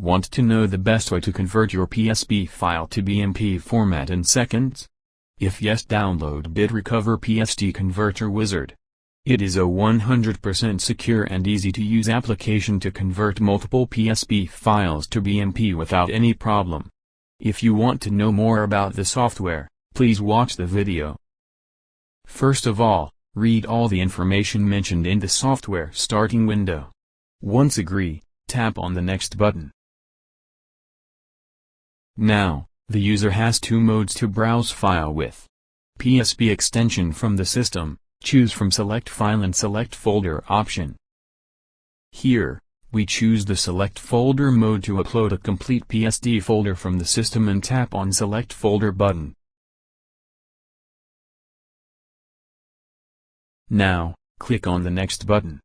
Want to know the best way to convert your PSP file to BMP format in seconds? If yes, download BitRecover PSD Converter Wizard. It is a 100% secure and easy-to-use application to convert multiple PSP files to BMP without any problem. If you want to know more about the software, please watch the video. First of all, read all the information mentioned in the software starting window. Once agree, tap on the next button. Now, the user has two modes to browse file with. PSP extension from the system, choose from Select File and Select Folder option. Here, we choose the Select Folder mode to upload a complete PSD folder from the system and tap on Select Folder button. Now, click on the next button.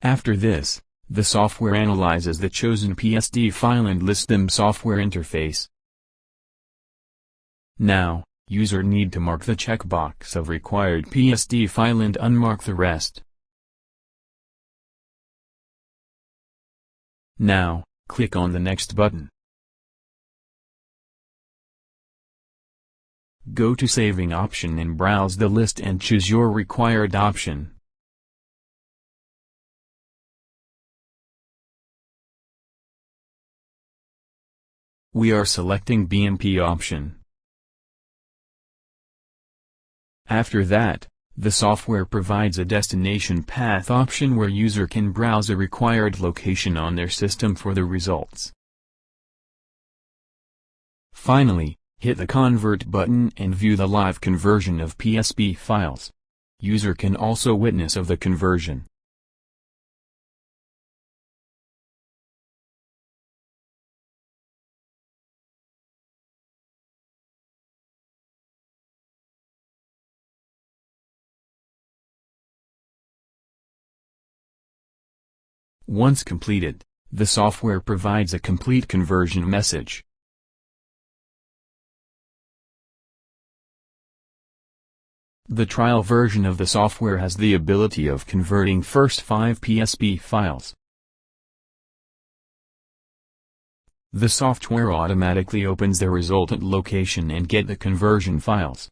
After this, the software analyzes the chosen PSD file and lists them software interface. Now, user need to mark the checkbox of required PSD file and unmark the rest. Now, click on the next button. Go to Saving option and browse the list and choose your required option. We are selecting BMP option. After that, the software provides a destination path option where user can browse a required location on their system for the results. Finally, hit the Convert button and view the live conversion of PSP files. User can also witness of the conversion. Once completed, the software provides a complete conversion message. The trial version of the software has the ability of converting first 5 PSP files. The software automatically opens the resultant location and get the conversion files.